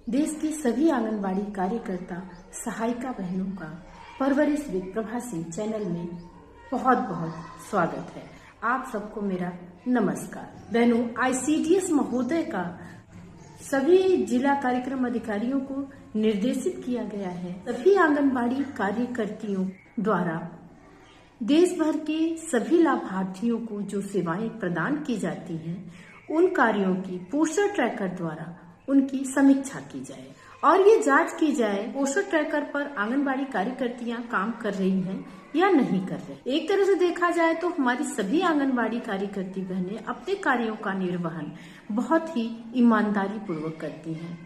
देश की सभी आंगनबाड़ी कार्यकर्ता सहायिका बहनों का परवरिश विद प्रभा सिंह चैनल में बहुत बहुत स्वागत है। आप सबको मेरा नमस्कार। बहनों, ICDS महोदय का सभी जिला कार्यक्रम अधिकारियों को निर्देशित किया गया है सभी आंगनबाड़ी कार्यकर्तियों द्वारा देश भर के सभी लाभार्थियों को जो सेवाएं प्रदान की जाती हैं उन कार्यों की पोस्टर ट्रैकर द्वारा उनकी समीक्षा की जाए और ये जांच की जाए पोस्टर ट्रैकर पर आंगनबाड़ी कार्यकर्तियां काम कर रही हैं या नहीं कर रही। एक तरह से देखा जाए तो हमारी सभी आंगनबाड़ी कार्यकर्ती बहनें अपने कार्यों का निर्वहन बहुत ही ईमानदारी पूर्वक करती हैं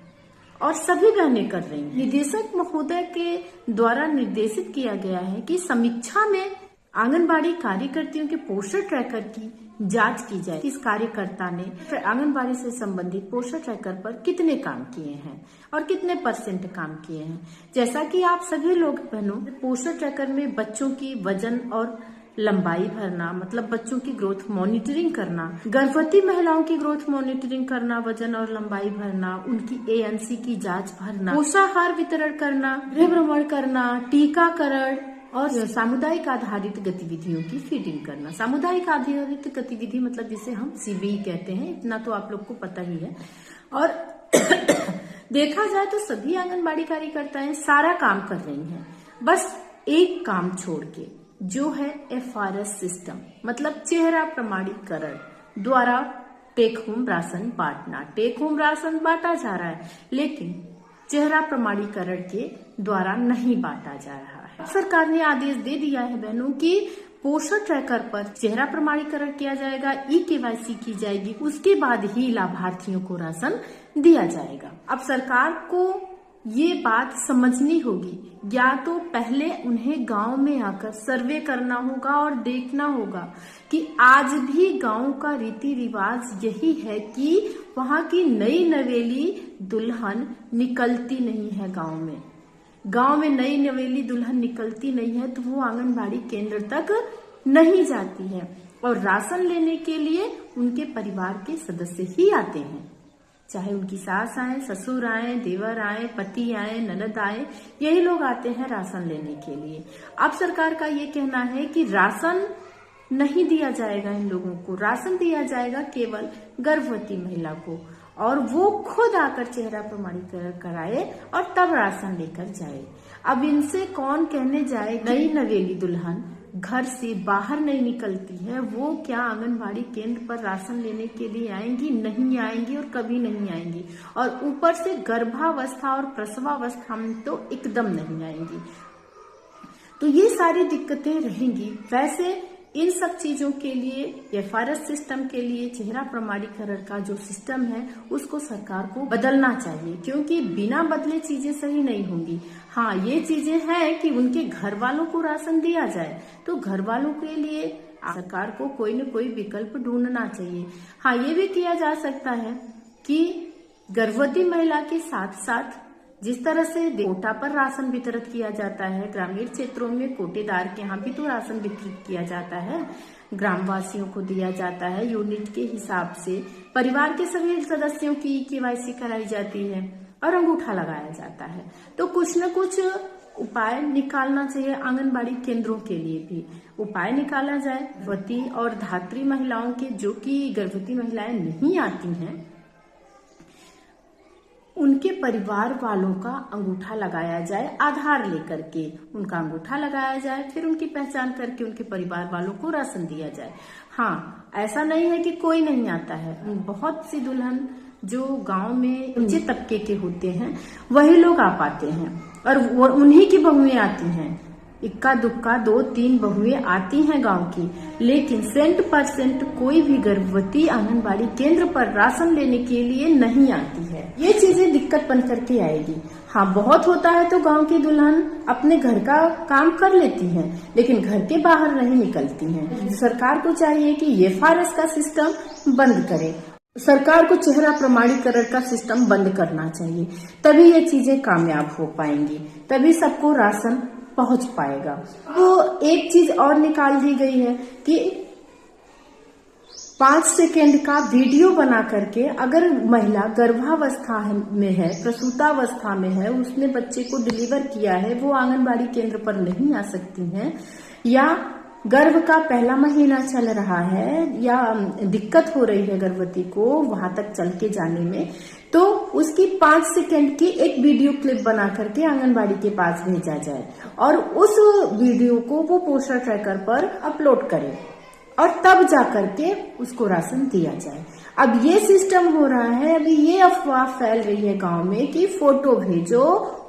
और सभी बहनें कर रही हैं। निदेशक महोदय के द्वारा निर्देशित किया गया है कि समीक्षा में आंगनबाड़ी कार्यकर्तियों के पोस्टर ट्रैकर की जांच की जाए। किस कार्यकर्ता ने आंगनबाड़ी से संबंधित पोस्टर ट्रैकर पर कितने काम किए हैं और कितने % काम किए हैं। जैसा कि आप सभी लोग बहनों पोस्टर ट्रैकर में बच्चों की वजन और लंबाई भरना, मतलब बच्चों की ग्रोथ मॉनिटरिंग करना, गर्भवती महिलाओं की ग्रोथ मॉनिटरिंग करना, वजन और लंबाई भरना, उनकी ANC की जांच भरना, पोषाहार वितरण करना, गृह भ्रमण करना, टीकाकरण और सामुदायिक आधारित गतिविधियों की फीडिंग करना। सामुदायिक आधारित गतिविधि मतलब जिसे हम CBE कहते हैं, इतना तो आप लोग को पता ही है। और देखा जाए तो सभी आंगनबाड़ी कार्यकर्ताएं सारा काम कर रही हैं, बस एक काम छोड़ के जो है FRS सिस्टम मतलब चेहरा प्रमाणीकरण द्वारा टेक होम राशन बांटना। टेक होम राशन बांटा जा रहा है लेकिन चेहरा प्रमाणीकरण के द्वारा नहीं बांटा जा रहा है। सरकार ने आदेश दे दिया है बहनों कि पोस्टर ट्रैकर पर चेहरा प्रमाणीकरण किया जाएगा, EKYC की जाएगी, उसके बाद ही लाभार्थियों को राशन दिया जाएगा। अब सरकार को ये बात समझनी होगी, या तो पहले उन्हें गांव में आकर सर्वे करना होगा और देखना होगा कि आज भी गांव का रीति रिवाज यही है कि वहां की नई नवेली दुल्हन निकलती नहीं है। गांव में नई नवेली दुल्हन निकलती नहीं है तो वो आंगनबाड़ी केंद्र तक नहीं जाती है और राशन लेने के लिए उनके परिवार के सदस्य ही आते हैं, चाहे उनकी सास आए, ससुर आए, देवर आए, पति आए, ननद आए, यही लोग आते हैं राशन लेने के लिए। अब सरकार का ये कहना है कि राशन नहीं दिया जाएगा इन लोगों को, राशन दिया जाएगा केवल गर्भवती महिला को और वो खुद आकर चेहरा प्रमाणीकरण कराए और तब राशन लेकर जाए। अब इनसे कौन कहने जाए नई नवेली दुल्हन घर से बाहर नहीं निकलती है, वो क्या आंगनबाड़ी केंद्र पर राशन लेने के लिए आएंगी? नहीं आएंगी और कभी नहीं आएंगी। और ऊपर से गर्भावस्था और प्रसवावस्था में तो एकदम नहीं आएंगी। तो ये सारी दिक्कतें रहेंगी। वैसे इन सब चीजों के लिए FRS सिस्टम के लिए चेहरा प्रमाणीकरण का जो सिस्टम है उसको सरकार को बदलना चाहिए, क्योंकि बिना बदले चीजें सही नहीं होंगी। हाँ, ये चीजें हैं कि उनके घर वालों को राशन दिया जाए तो घर वालों के लिए सरकार को कोई न कोई विकल्प ढूंढना चाहिए। हाँ, ये भी किया जा सकता है कि गर्भवती महिला के साथ साथ जिस तरह से कोटा पर राशन वितरित किया जाता है, ग्रामीण क्षेत्रों में कोटेदार के यहाँ भी तो राशन वितरित किया जाता है, ग्रामवासियों को दिया जाता है यूनिट के हिसाब से। परिवार के सभी सदस्यों की EKYC कराई जाती है और अंगूठा लगाया जाता है। तो कुछ न कुछ उपाय निकालना चाहिए। आंगनबाड़ी केंद्रों के लिए भी उपाय निकाला जाए। गर्भवती और धात्री महिलाओं के, जो कि गर्भवती महिलाएं नहीं आती हैं, उनके परिवार वालों का अंगूठा लगाया जाए। आधार लेकर के उनका अंगूठा लगाया जाए, फिर उनकी पहचान करके उनके परिवार वालों को राशन दिया जाए। हाँ, ऐसा नहीं है कि कोई नहीं आता है। बहुत सी दुल्हन जो गांव में ऊंचे तबके के होते हैं वही लोग आ पाते हैं और उन्हीं की बहुएं आती हैं। इक्का दुक्का 2-3 बहुएं आती हैं गांव की, लेकिन 100% कोई भी गर्भवती आंगनबाड़ी केंद्र पर राशन लेने के लिए नहीं आती है। ये चीजें दिक्कत बन करके आएगी। हाँ, बहुत होता है तो गांव की दुल्हन अपने घर का काम कर लेती है लेकिन घर के बाहर नहीं निकलती हैं। सरकार को चाहिए कि FRS का सिस्टम बंद करे। सरकार को चेहरा प्रमाणीकरण का सिस्टम बंद करना चाहिए, तभी ये चीजें कामयाब हो पाएंगी, तभी सबको राशन पहुंच पाएगा। तो एक चीज और निकाल दी गई है कि 5 सेकेंड का वीडियो बना करके, अगर महिला गर्भावस्था में है, प्रसूतावस्था में है, उसने बच्चे को डिलीवर किया है, वो आंगनबाड़ी केंद्र पर नहीं आ सकती हैं, या गर्भ का पहला महीना चल रहा है, या दिक्कत हो रही है गर्भवती को वहां तक चल के जाने में, तो उसकी 5 सेकेंड की एक वीडियो क्लिप बना करके आंगनबाड़ी के पास भेजा जाए और उस वीडियो को वो पोस्टर ट्रैकर पर अपलोड करे और तब जाकर के उसको राशन दिया जाए। अब ये सिस्टम हो रहा है, अभी ये अफवाह फैल रही है गांव में कि फोटो भेजो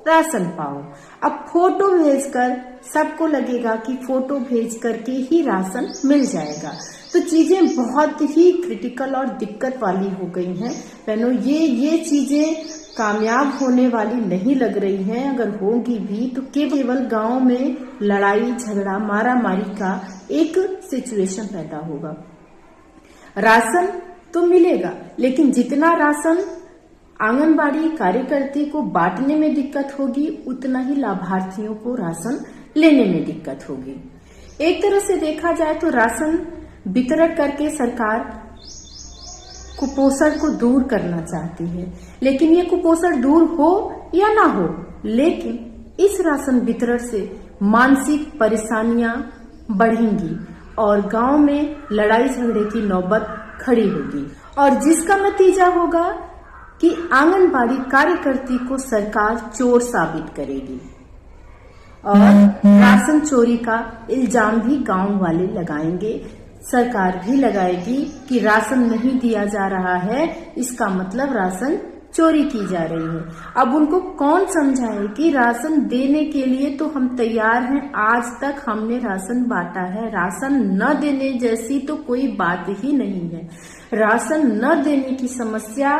राशन पाओ। अब फोटो भेजकर सबको लगेगा कि फोटो भेज करके ही राशन मिल जाएगा, तो चीजें बहुत ही क्रिटिकल और दिक्कत वाली हो गई हैं बहनों। ये चीजें कामयाब होने वाली नहीं लग रही हैं। अगर होगी भी तो केवल गांव में लड़ाई झगड़ा मारा मारी का एक सिचुएशन पैदा होगा। राशन तो मिलेगा, लेकिन जितना राशन आंगनबाड़ी कार्यकर्ती को बांटने में दिक्कत होगी, उतना ही लाभार्थियों को राशन लेने में दिक्कत होगी। एक तरह से देखा जाए तो राशन वितरण करके सरकार कुपोषण को दूर करना चाहती है, लेकिन ये कुपोषण दूर हो या ना हो, लेकिन इस राशन वितरण से मानसिक परेशानियां बढ़ेंगी और गांव में लड़ाई झगड़े की नौबत खड़ी होगी, और जिसका नतीजा होगा कि आंगनबाड़ी कार्यकर्ती को सरकार चोर साबित करेगी और राशन चोरी का इल्जाम भी गांव वाले लगाएंगे, सरकार भी लगाएगी कि राशन नहीं दिया जा रहा है, इसका मतलब राशन चोरी की जा रही है। अब उनको कौन समझाए कि राशन देने के लिए तो हम तैयार हैं, आज तक हमने राशन बांटा है, राशन न देने जैसी तो कोई बात ही नहीं है। राशन न देने की समस्या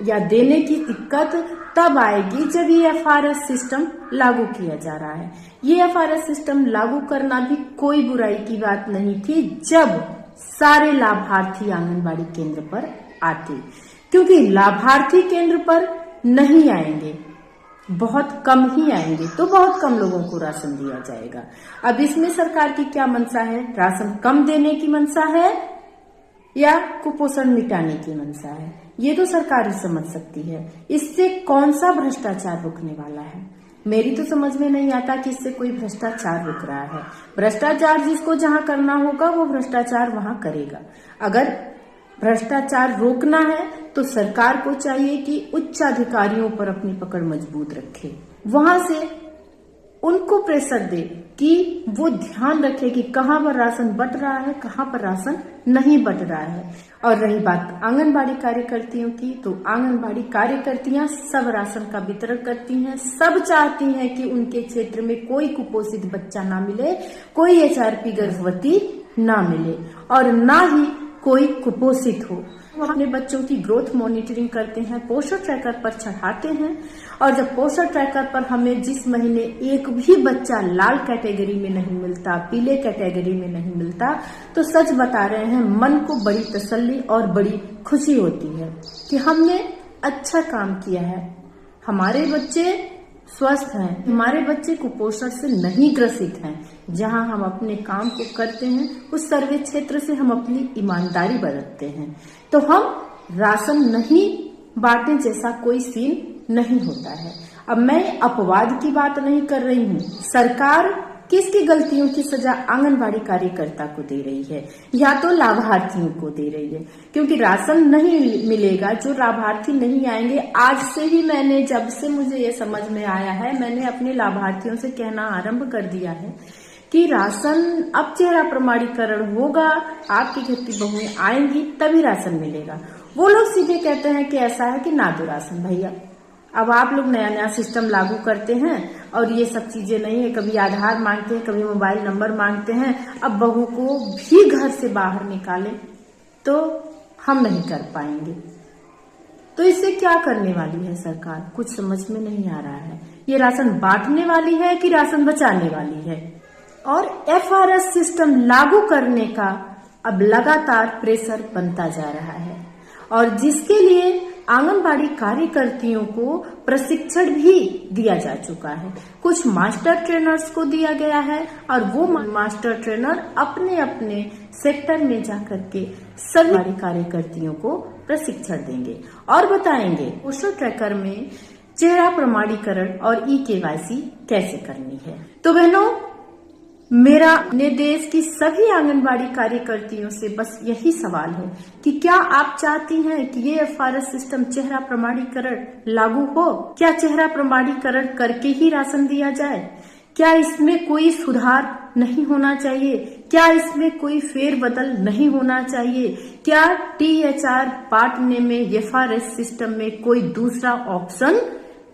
या देने की दिक्कत तब आएगी जब ये FRS सिस्टम लागू किया जा रहा है। ये FRS सिस्टम लागू करना भी कोई बुराई की बात नहीं थी जब सारे लाभार्थी आंगनबाड़ी केंद्र पर आते, क्योंकि लाभार्थी केंद्र पर नहीं आएंगे, बहुत कम ही आएंगे, तो बहुत कम लोगों को राशन दिया जाएगा। अब इसमें सरकार की क्या मंशा है? राशन कम देने की मंशा है या कुपोषण मिटाने की मंशा है? ये तो सरकार ही समझ सकती है। इससे कौन सा भ्रष्टाचार रुकने वाला है? मेरी तो समझ में नहीं आता कि इससे कोई भ्रष्टाचार रुक रहा है। भ्रष्टाचार जिसको जहां करना होगा वो भ्रष्टाचार वहां करेगा। अगर भ्रष्टाचार रोकना है तो सरकार को चाहिए कि उच्च अधिकारियों पर अपनी पकड़ मजबूत रखे, वहां से उनको प्रेशर दे कि वो ध्यान रखे कि कहां पर राशन बंट रहा है, कहां पर राशन नहीं बंट रहा है। और रही बात आंगनबाड़ी कार्यकर्तियों की, तो आंगनबाड़ी कार्यकर्तियां सब राशन का वितरण करती हैं, सब चाहती हैं कि उनके क्षेत्र में कोई कुपोषित बच्चा ना मिले, कोई HRP गर्भवती ना मिले और ना ही कोई कुपोषित हो। वो अपने बच्चों की ग्रोथ मॉनिटरिंग करते हैं, पोस्टर ट्रैकर पर चढ़ाते हैं, और जब पोस्टर ट्रैकर पर हमें जिस महीने एक भी बच्चा लाल कैटेगरी में नहीं मिलता, पीले कैटेगरी में नहीं मिलता, तो सच बता रहे हैं, मन को बड़ी तसल्ली और बड़ी खुशी होती है कि हमने अच्छा काम किया है, हमारे बच्चे स्वस्थ हैं, हमारे बच्चे कुपोषण से नहीं ग्रसित हैं। जहां हम अपने काम को करते हैं उस सर्वे क्षेत्र से हम अपनी ईमानदारी बरतते हैं, तो हम राशन नहीं बांटे जैसा कोई सीन नहीं होता है। अब मैं अपवाद की बात नहीं कर रही हूँ। सरकार किसकी गलतियों की सजा आंगनबाड़ी कार्यकर्ता को दे रही है या तो लाभार्थियों को दे रही है, क्योंकि राशन नहीं मिलेगा, जो लाभार्थी नहीं आएंगे। आज से ही मैंने, जब से मुझे ये समझ में आया है, मैंने अपने लाभार्थियों से कहना आरंभ कर दिया है कि राशन अब चेहरा प्रमाणीकरण होगा, आपकी घर की बहुएं आएंगी तभी राशन मिलेगा। वो लोग सीधे कहते हैं कि ऐसा है कि ना दो राशन भैया, अब आप लोग नया नया सिस्टम लागू करते हैं और ये सब चीजें नहीं है, कभी आधार मांगते हैं, कभी मोबाइल नंबर मांगते हैं, अब बहू को भी घर से बाहर निकाले तो हम नहीं कर पाएंगे। तो इससे क्या करने वाली है सरकार? कुछ समझ में नहीं आ रहा है। ये राशन बांटने वाली है कि राशन बचाने वाली है? और FRS सिस्टम लागू करने का अब लगातार प्रेशर बनता जा रहा है, और जिसके लिए आंगनबाड़ी कार्यकर्तियों को प्रशिक्षण भी दिया जा चुका है। कुछ मास्टर ट्रेनर्स को दिया गया है और वो मास्टर ट्रेनर अपने अपने सेक्टर में जाकर के सभी कार्यकर्तियों को प्रशिक्षण देंगे और बताएंगे पोषण ट्रैकर में चेहरा प्रमाणीकरण और KYC कैसे करनी है। तो बहनों, मेरा अपने देश की सभी आंगनबाड़ी कार्यकर्तियों से बस यही सवाल है कि क्या आप चाहती हैं कि ये FRS सिस्टम चेहरा प्रमाणीकरण लागू हो? क्या चेहरा प्रमाणीकरण करके ही राशन दिया जाए? क्या इसमें कोई सुधार नहीं होना चाहिए? क्या इसमें कोई फेरबदल नहीं होना चाहिए? क्या THR बांटने में FRS सिस्टम में कोई दूसरा ऑप्शन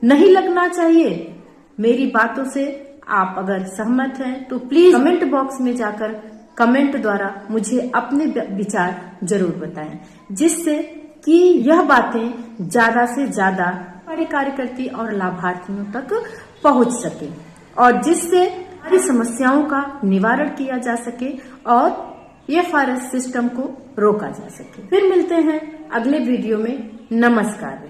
नहीं लगना चाहिए? मेरी बातों से आप अगर सहमत हैं तो प्लीज कमेंट बॉक्स में जाकर कमेंट द्वारा मुझे अपने विचार जरूर बताएं, जिससे कि यह बातें ज्यादा से ज्यादा बड़े कार्यकर्ती और लाभार्थियों तक पहुंच सके और जिससे हमारी समस्याओं का निवारण किया जा सके और FRS सिस्टम को रोका जा सके। फिर मिलते हैं अगले वीडियो में। नमस्कार।